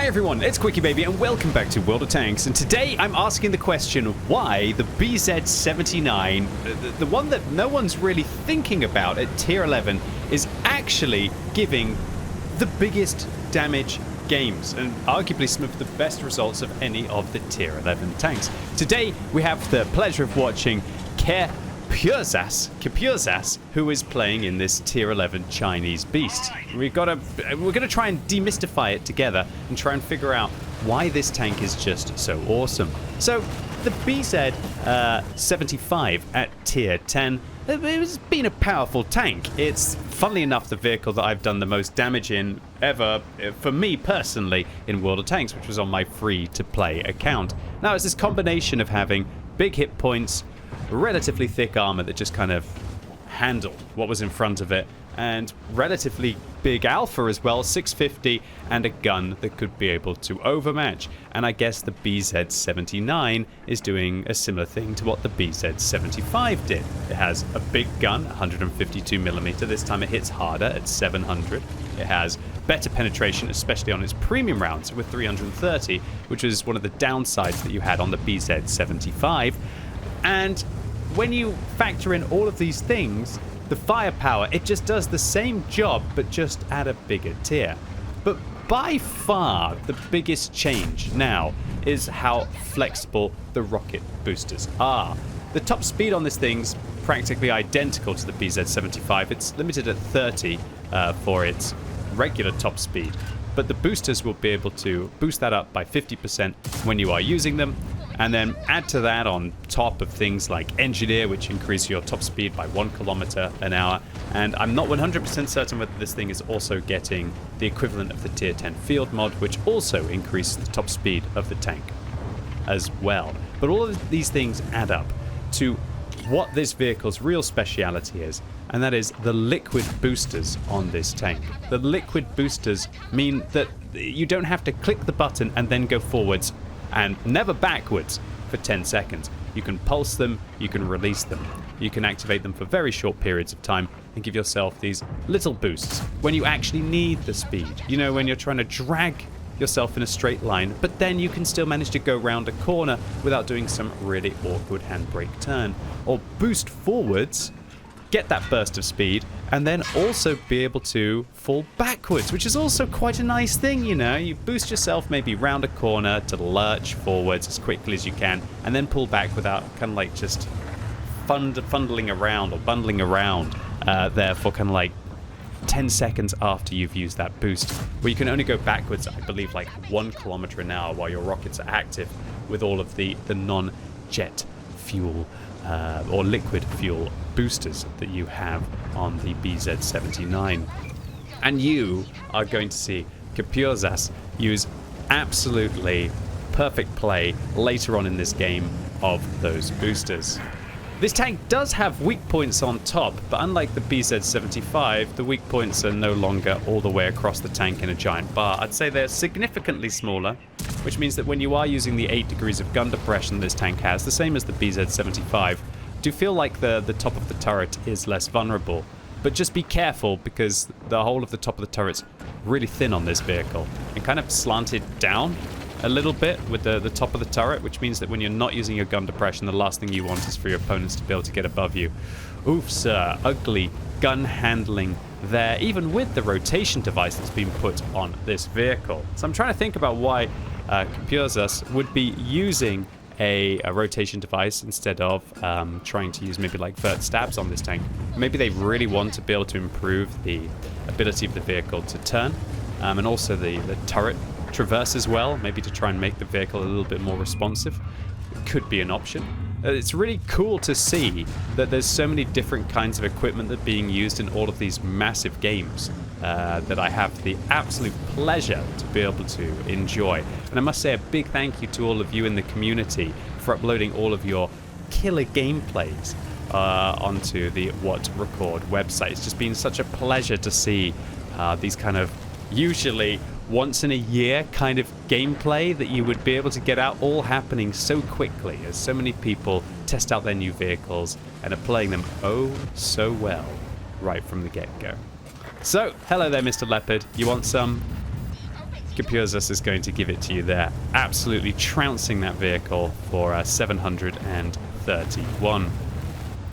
everyone, it's QuickyBaby and welcome back to World of Tanks, and today I'm asking the question why the BZ-79, the one that no one's really thinking about at tier 11, is actually giving the biggest damage games and arguably some of the best results of any of the tier 11 tanks. Today we have the pleasure of watching QuickyBaby, who is playing in this tier 11 Chinese beast. We're gonna try and demystify it together and try and figure out why this tank is just so awesome. So the BZ-75 at tier 10, it's been a powerful tank. It's, funnily enough, the vehicle that I've done the most damage in ever, for me personally, in World of Tanks, which was on my free-to-play account. Now, it's this combination of having big hit points, relatively thick armor that just kind of handled what was in front of it, and relatively big alpha as well, 650, and a gun that could be able to overmatch. And I guess the BZ-79 is doing a similar thing to what the BZ-75 did. It has a big gun, 152mm. This time it hits harder at 700. It has better penetration, especially on its premium rounds with 330, which is one of the downsides that you had on the BZ-75. And when you factor in all of these things, the firepower, it just does the same job, but just at a bigger tier. But by far, the biggest change now is how flexible the rocket boosters are. The top speed on this thing's practically identical to the BZ-75. It's limited at 30 for its regular top speed, but the boosters will be able to boost that up by 50% when you are using them. And then add to that on top of things like Engineer, which increase your top speed by 1 km an hour. And I'm not 100% certain whether this thing is also getting the equivalent of the tier 10 field mod, which also increases the top speed of the tank as well. But all of these things add up to what this vehicle's real speciality is, and that is the liquid boosters on this tank. The liquid boosters mean that you don't have to click the button and then go forwards and never backwards for 10 seconds. You can pulse them, you can release them, you can activate them for very short periods of time and give yourself these little boosts when you actually need the speed. You know, when you're trying to drag yourself in a straight line, but then you can still manage to go round a corner without doing some really awkward handbrake turn. Or boost forwards, get that burst of speed, and then also be able to fall backwards, which is also quite a nice thing, you know. You boost yourself maybe round a corner to lurch forwards as quickly as you can, and then pull back without kind of like just bundling around there for kind of like 10 seconds after you've used that boost, where you can only go backwards, I believe, like 1 km an hour while your rockets are active with all of the non-jet fuel or liquid fuel boosters that you have on the BZ-79. And you are going to see QuickyBaby use absolutely perfect play later on in this game of those boosters. This tank does have weak points on top, but unlike the BZ-75, the weak points are no longer all the way across the tank in a giant bar. I'd say they're significantly smaller, which means that when you are using the 8 degrees of gun depression this tank has, the same as the BZ-75, do feel like the top of the turret is less vulnerable. But just be careful, because the whole of the top of the turret's really thin on this vehicle and kind of slanted down a little bit with the top of the turret, which means that when you're not using your gun depression, the last thing you want is for your opponents to be able to get above you. Oof, sir. Ugly gun handling there, even with the rotation device that's been put on this vehicle. So I'm trying to think about why QuickyBaby would be using a rotation device instead of trying to use maybe like vert stabs on this tank. Maybe they really want to be able to improve the ability of the vehicle to turn, and also the turret traverse as well, maybe to try and make the vehicle a little bit more responsive. It could be an option. It's really cool to see that there's so many different kinds of equipment that are being used in all of these massive games that I have the absolute pleasure to be able to enjoy. And I must say a big thank you to all of you in the community for uploading all of your killer gameplays onto the What Record website. It's just been such a pleasure to see these kind of usually once in a year kind of gameplay that you would be able to get out all happening so quickly as so many people test out their new vehicles and are playing them oh so well right from the get-go. So, hello there, Mr. Leopard. You want some Capuzas is going to give it to you there, absolutely trouncing that vehicle for 731.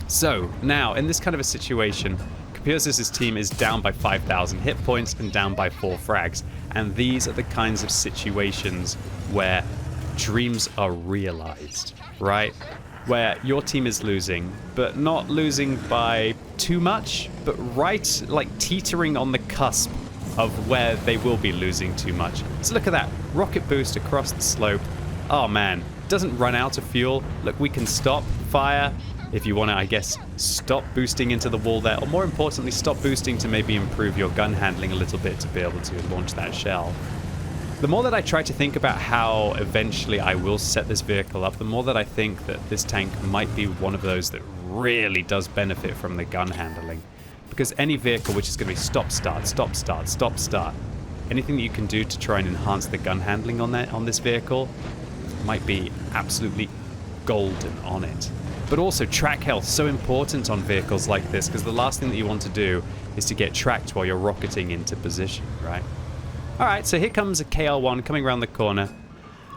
So now, in this kind of a situation, Capuzas' team is down by 5,000 hit points and down by 4 frags. And these are the kinds of situations where dreams are realized, right? Where your team is losing, but not losing by too much, but right, like teetering on the cusp of where they will be losing too much. So look at that, rocket boost across the slope. Oh man, doesn't run out of fuel. Look, we can stop, fire. If you want to, I guess, stop boosting into the wall there, or more importantly, stop boosting to maybe improve your gun handling a little bit to be able to launch that shell. The more that I try to think about how eventually I will set this vehicle up, the more that I think that this tank might be one of those that really does benefit from the gun handling. Because any vehicle which is going to be stop, start, stop, start, stop, start, anything that you can do to try and enhance the gun handling on this vehicle might be absolutely golden on it. But also track health, so important on vehicles like this, because the last thing that you want to do is to get tracked while you're rocketing into position, right? Alright, so here comes a KR-1 coming around the corner.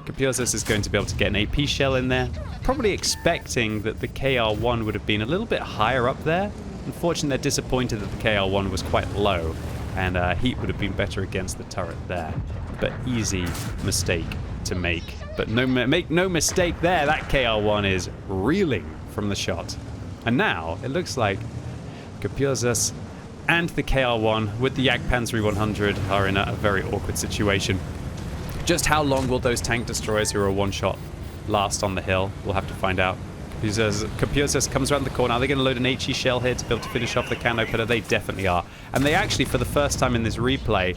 Capuzas is going to be able to get an AP shell in there, probably expecting that the KR-1 would have been a little bit higher up there. Unfortunately, they're disappointed that the KR-1 was quite low, and heat would have been better against the turret there. But easy mistake to make. But make no mistake there, that KR-1 is reeling from the shot. And now, it looks like Capuzas and the KR-1 with the Jagdpanzer 100 are in a very awkward situation. Just how long will those tank destroyers who are a one-shot last on the hill? We'll have to find out. Capuzas comes around the corner. Are they going to load an HE shell here to be able to finish off the can opener? They definitely are. And they actually, for the first time in this replay,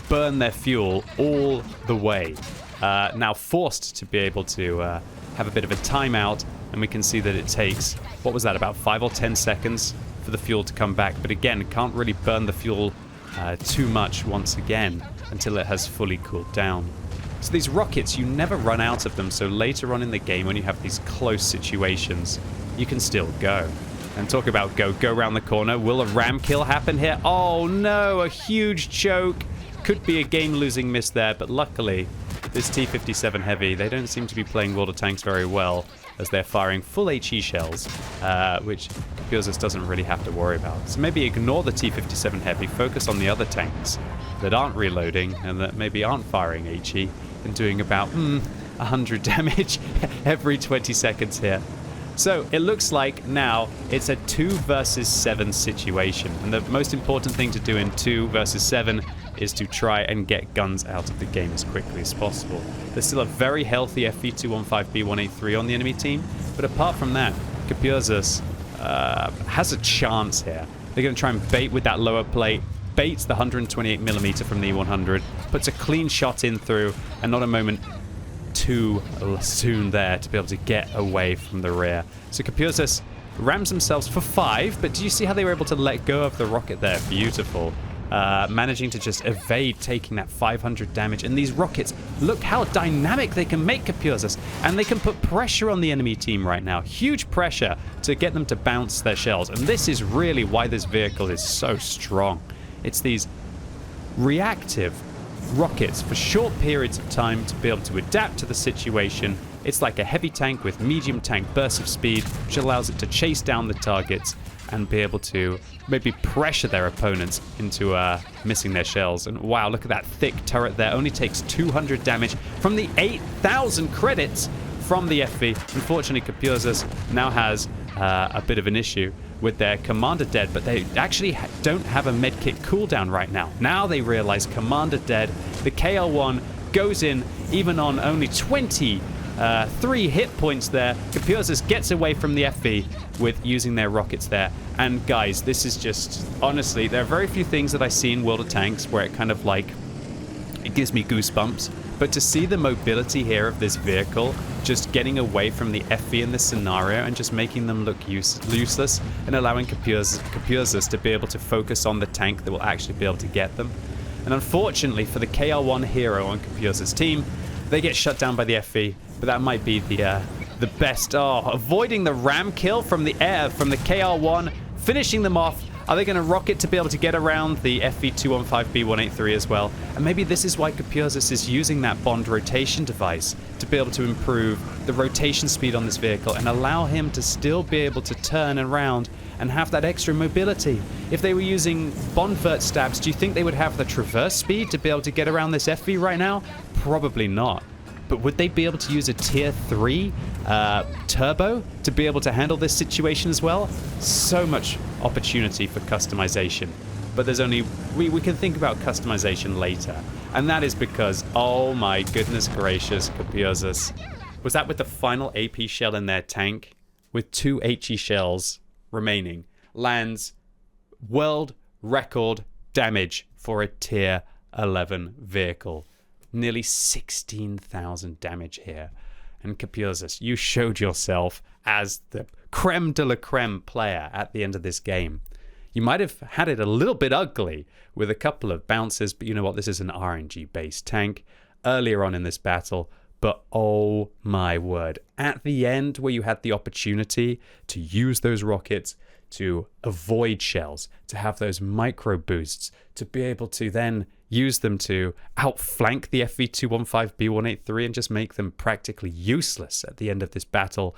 burn their fuel all the way. Now forced to be able to have a bit of a timeout, and we can see that it takes, what was that, about 5 or 10 seconds for the fuel to come back. But again, can't really burn the fuel too much once again until it has fully cooled down. So these rockets, you never run out of them, so later on in the game when you have these close situations, you can still go. And talk about go around the corner. Will a ram kill happen here? Oh no, a huge choke. Could be a game-losing miss there, but luckily this T-57 Heavy, they don't seem to be playing World of Tanks very well as they're firing full HE shells, which Capuzas doesn't really have to worry about. So maybe ignore the T-57 Heavy, focus on the other tanks that aren't reloading and that maybe aren't firing HE and doing about 100 damage every 20 seconds here. So it looks like now it's a 2 versus 7 situation, and the most important thing to do in 2 versus 7 is to try and get guns out of the game as quickly as possible. There's still a very healthy FV215B183 on the enemy team, but apart from that, Capuzas has a chance here. They're going to try and bait with that lower plate, baits the 128mm from the E100, puts a clean shot in through, and not a moment too soon there to be able to get away from the rear. So Capuzas rams themselves for 5, but do you see how they were able to let go of the rocket there? Beautiful. Managing to just evade taking that 500 damage. And these rockets, look how dynamic they can make Capuzas, and they can put pressure on the enemy team right now. Huge pressure to get them to bounce their shells. And this is really why this vehicle is so strong. It's these reactive rockets for short periods of time to be able to adapt to the situation. It's like a heavy tank with medium tank bursts of speed, which allows it to chase down the targets and be able to maybe pressure their opponents into missing their shells. And wow, look at that thick turret there. Only takes 200 damage from the 8,000 credits from the FV. Unfortunately, Capuzas now has a bit of an issue with their commander dead, but they actually don't have a medkit cooldown right now. Now they realize commander dead. The KL1 goes in even on only 23 hit points there. Capuzas gets away from the FV with using their rockets there. And guys, this is just, honestly, there are very few things that I see in World of Tanks where it kind of like, it gives me goosebumps. But to see the mobility here of this vehicle, just getting away from the FV in this scenario and just making them look useless and allowing Capuzas to be able to focus on the tank that will actually be able to get them. And unfortunately for the KL1 hero on Capuzas' team, they get shut down by the FV, but that might be the best. Oh, avoiding the ram kill from the air, from the KR1, finishing them off. Are they going to rock it to be able to get around the FV215B183 as well? And maybe this is why Capuzis is using that Bond rotation device to be able to improve the rotation speed on this vehicle and allow him to still be able to turn around and have that extra mobility. If they were using Bond vert stabs, do you think they would have the traverse speed to be able to get around this FV right now? Probably not. But would they be able to use a tier 3 turbo to be able to handle this situation as well? So much opportunity for customization. But there's only... We can think about customization later. And that is because, oh my goodness gracious, Capuzis. Was that with the final AP shell in their tank? With 2 HE shells remaining. Lands world record damage for a tier 11 vehicle. Nearly 16,000 damage here. And Capuzis, you showed yourself as the creme de la creme player at the end of this game. You might have had it a little bit ugly with a couple of bounces, but you know what? This is an RNG-based tank earlier on in this battle. But oh my word, at the end where you had the opportunity to use those rockets to avoid shells, to have those micro boosts, to be able to then use them to outflank the FV215B183 and just make them practically useless at the end of this battle.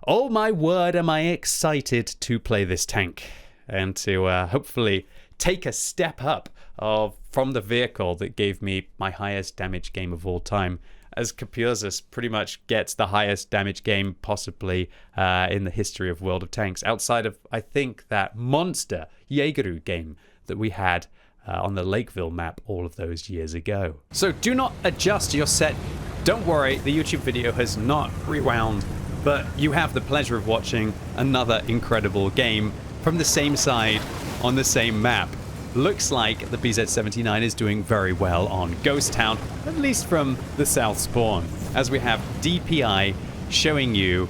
Oh my word, am I excited to play this tank and to hopefully take a step up from the vehicle that gave me my highest damage game of all time, as Capuzis pretty much gets the highest damage game possibly in the history of World of Tanks, outside of, I think, that monster Jaegeru game that we had on the Lakeville map all of those years ago. So do not adjust your set. Don't worry, the YouTube video has not rewound, but you have the pleasure of watching another incredible game from the same side on the same map. Looks like the BZ-79 is doing very well on Ghost Town, at least from the south spawn, as we have DPI showing you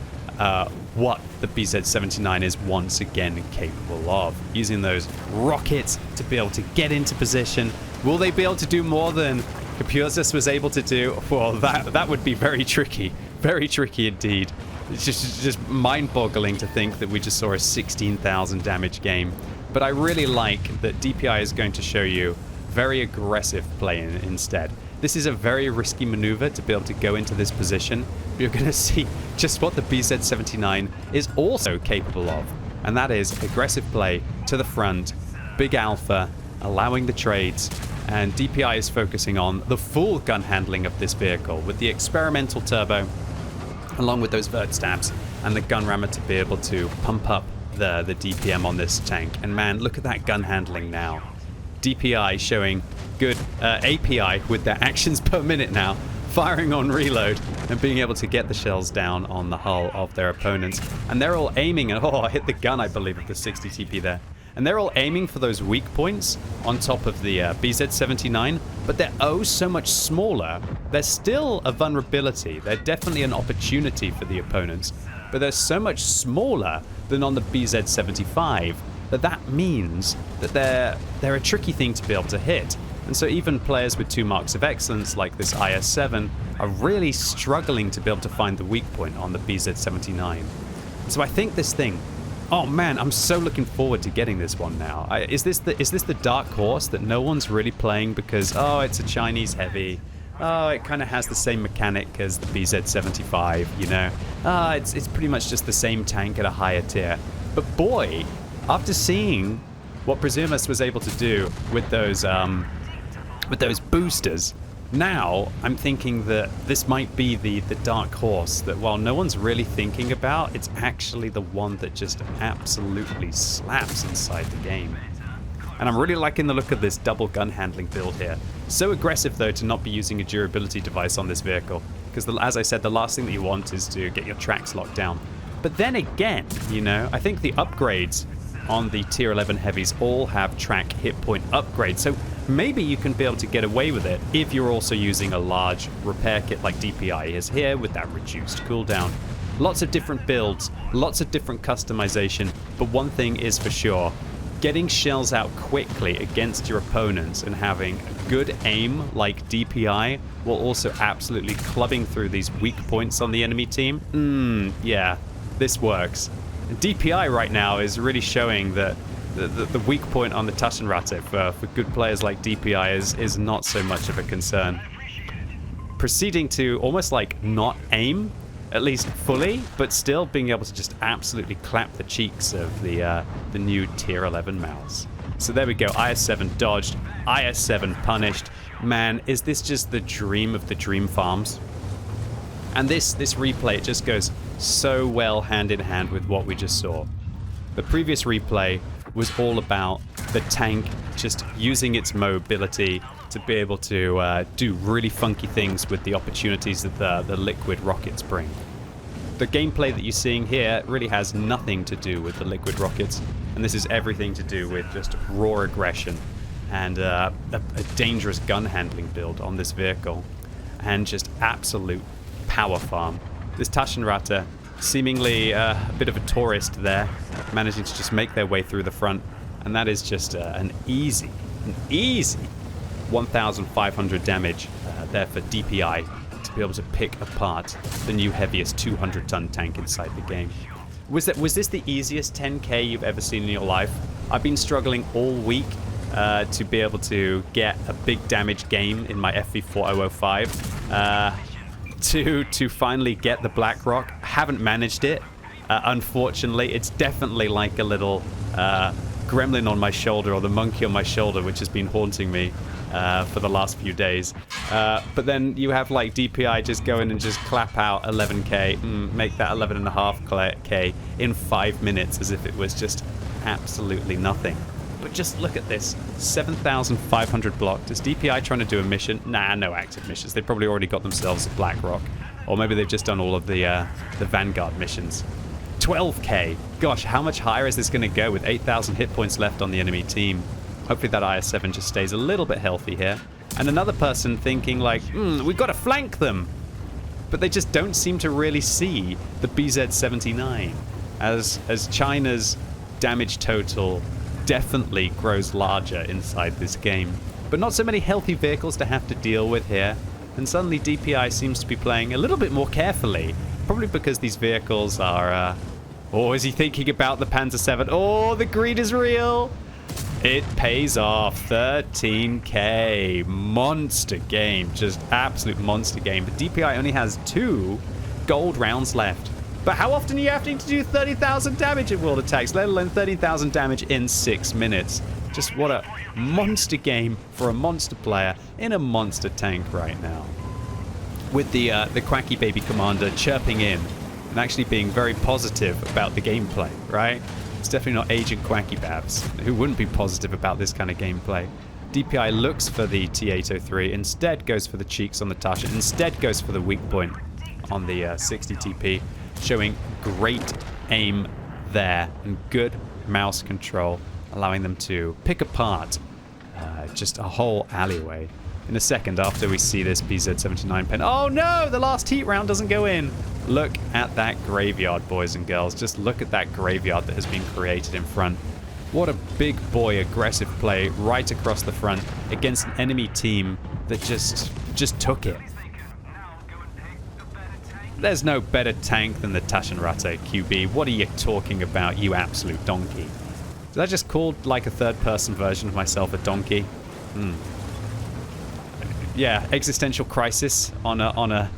what the BZ-79 is once again capable of, using those rockets to be able to get into position. Will they be able to do more than Capuzis was able to do? Well, that would be very tricky indeed. It's just mind-boggling to think that we just saw a 16,000 damage game. But I really like that DPI is going to show you very aggressive play instead. This is a very risky maneuver to be able to go into this position. You're going to see just what the BZ-79 is also capable of. And that is aggressive play to the front, big alpha, allowing the trades. And DPI is focusing on the full gun handling of this vehicle with the experimental turbo, along with those vert stabs and the gun rammer to be able to pump up the DPM on this tank. And man, look at that gun handling now. DPI showing good API with their actions per minute now, firing on reload and being able to get the shells down on the hull of their opponents. And they're all aiming, and I hit the gun, I believe, of the 60 TP there. And they're all aiming for those weak points on top of the BZ-79, but they're oh so much smaller. There's still a vulnerability. They're definitely an opportunity for the opponents, but they're so much smaller than on the BZ-75 that means that they're a tricky thing to be able to hit. And so even players with 2 marks of excellence like this IS-7 are really struggling to be able to find the weak point on the BZ-79. So I think this thing, oh man, I'm so looking forward to getting this one now. Is this the dark horse that no one's really playing because, oh, it's a Chinese heavy, oh, it kind of has the same mechanic as the BZ-75, you know? It's pretty much just the same tank at a higher tier. But boy, after seeing what Presumus was able to do with those boosters, now I'm thinking that this might be the dark horse that while no one's really thinking about, it's actually the one that just absolutely slaps inside the game. And I'm really liking the look of this double gun handling build here. So aggressive though to not be using a durability device on this vehicle, because as I said, the last thing that you want is to get your tracks locked down. But then again, you know, I think the upgrades on the tier 11 heavies all have track hit point upgrades, so maybe you can be able to get away with it if you're also using a large repair kit like DPI is here with that reduced cooldown. Lots of different builds, lots of different customization, but one thing is for sure, getting shells out quickly against your opponents and having a good aim like DPI while also absolutely clubbing through these weak points on the enemy team, yeah, this works. DPI right now is really showing that the weak point on the Taschenratte for good players like DPI is not so much of a concern. Proceeding to almost like not aim, at least fully, but still being able to just absolutely clap the cheeks of the new tier 11 mouse. So there we go, IS-7 dodged, IS-7 punished. Man, is this just the dream of the dream farms? And this replay, it just goes so well hand in hand with what we just saw. The previous replay was all about the tank just using its mobility to be able to do really funky things with the opportunities that the liquid rockets bring. The gameplay that you're seeing here really has nothing to do with the liquid rockets, and this is everything to do with just raw aggression and a dangerous gun handling build on this vehicle, and just absolute power farm. This Taschenratte, seemingly a bit of a tourist there, managing to just make their way through the front, and that is just an easy 1,500 damage there for DPI to be able to pick apart the new heaviest 200-ton tank inside the game. Was this the easiest 10k you've ever seen in your life? I've been struggling all week to be able to get a big damage game in my FV4005 to finally get the Blackrock. Haven't managed it, unfortunately. It's definitely like a little gremlin on my shoulder, or the monkey on my shoulder, which has been haunting me for the last few days. But then you have like DPI just go in and just clap out 11k, make that 11.5k in 5 minutes as if it was just absolutely nothing. But just look at this, 7,500 blocked. Is DPI trying to do a mission? Nah, no active missions. They probably already got themselves a Blackrock. Or maybe they've just done all of the Vanguard missions. 12k. Gosh, how much higher is this going to go with 8,000 hit points left on the enemy team? Hopefully that IS-7 just stays a little bit healthy here. And another person thinking like, we've got to flank them. But they just don't seem to really see the BZ-79 as China's damage total definitely grows larger inside this game. But not so many healthy vehicles to have to deal with here. And suddenly DPI seems to be playing a little bit more carefully. Probably because these vehicles are... Oh, is he thinking about the Panzer 7? Oh, the greed is real! It pays off. 13k. Monster game. Just absolute monster game. But DPI only has 2 gold rounds left. But how often are you having to do 30,000 damage in World of Tanks, let alone 30,000 damage in 6 minutes? Just what a monster game for a monster player in a monster tank right now. With the QuickyBaby commander chirping in and actually being very positive about the gameplay, right? It's definitely not Agent QuickyBabs, who wouldn't be positive about this kind of gameplay. DPI looks for the T803, instead goes for the cheeks on the Tasha, instead goes for the weak point on the 60 TP, showing great aim there and good mouse control, allowing them to pick apart just a whole alleyway. In a second, after we see this BZ-79 pen... Oh no! The last heat round doesn't go in! Look at that graveyard, boys and girls. Just look at that graveyard that has been created in front. What a big boy aggressive play right across the front against an enemy team that just took it. There's no better tank than the Taschenratte QB. What are you talking about, you absolute donkey? Did I just call like a third-person version of myself a donkey? Yeah, existential crisis on a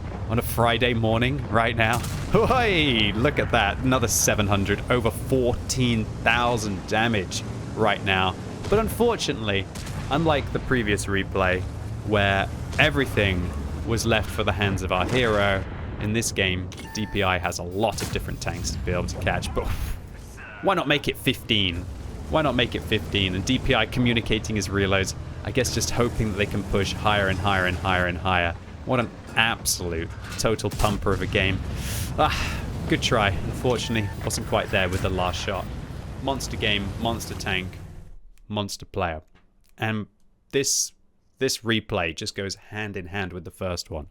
Friday morning right now. Hey, look at that, another 700, over 14,000 damage right now. But unfortunately, unlike the previous replay, where everything was left for the hands of our hero, in this game, DPI has a lot of different tanks to be able to catch. But why not make it 15? Why not make it 15? And DPI communicating his reloads, I guess just hoping that they can push higher and higher and higher and higher. What an absolute total pumper of a game. Good try. Unfortunately, wasn't quite there with the last shot. Monster game, monster tank, monster player. And this replay just goes hand in hand with the first one.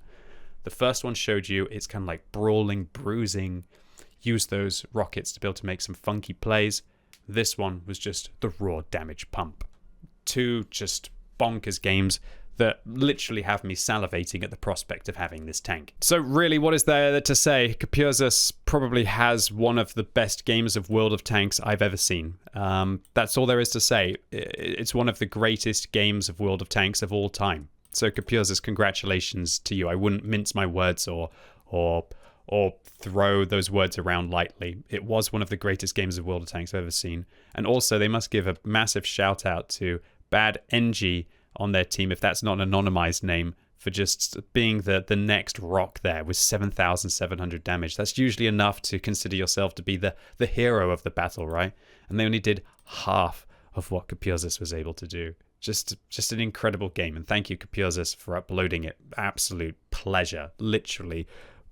The first one showed you it's kind of like brawling, bruising, use those rockets to be able to make some funky plays. This one was just the raw damage pump. 2 just bonkers games that literally have me salivating at the prospect of having this tank. So really, what is there to say? QuickyBaby probably has one of the best games of World of Tanks I've ever seen. That's all there is to say. It's one of the greatest games of World of Tanks of all time. So QuickyBaby, congratulations to you. I wouldn't mince my words or throw those words around lightly. It was one of the greatest games of World of Tanks I've ever seen. And also, they must give a massive shout out to Bad NG on their team, if that's not an anonymized name, for just being the next rock there with 7,700 damage. That's usually enough to consider yourself to be the hero of the battle, right? And they only did half of what QuickyBaby was able to do. Just an incredible game. And thank you, QuickyBaby, for uploading it. Absolute pleasure. Literally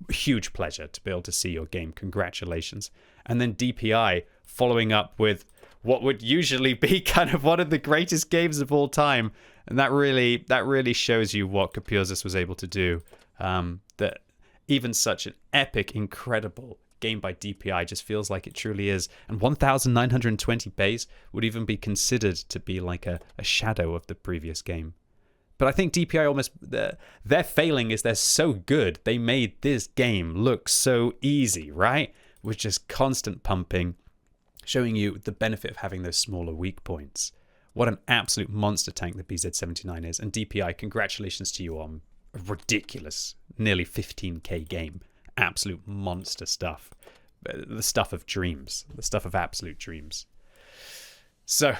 huge pleasure to be able to see your game. Congratulations. And then DPI following up with what would usually be kind of one of the greatest games of all time. And that really shows you what QuickyBaby was able to do. That even such an epic, incredible game by DPI just feels like it truly is. And 1,920 base would even be considered to be like a shadow of the previous game. But I think DPI almost, their failing is they're so good. They made this game look so easy, right? With just constant pumping, showing you the benefit of having those smaller weak points. What an absolute monster tank the BZ-79 is. And DPI, congratulations to you on a ridiculous, nearly 15k game. Absolute monster stuff. The stuff of dreams. The stuff of absolute dreams. So,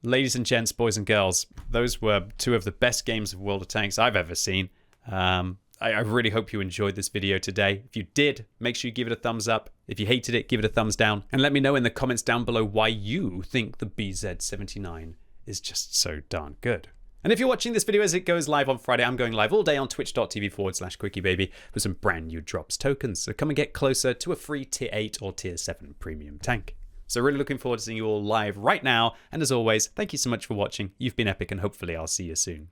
ladies and gents, boys and girls, those were two of the best games of World of Tanks I've ever seen. I really hope you enjoyed this video today. If you did, make sure you give it a thumbs up. If you hated it, give it a thumbs down. And let me know in the comments down below why you think the BZ-79 is just so darn good. And if you're watching this video as it goes live on Friday, I'm going live all day on twitch.tv/QuickyBaby for some brand new drops tokens. So come and get closer to a free tier 8 or tier 7 premium tank. So really looking forward to seeing you all live right now. And as always, thank you so much for watching. You've been epic and hopefully I'll see you soon.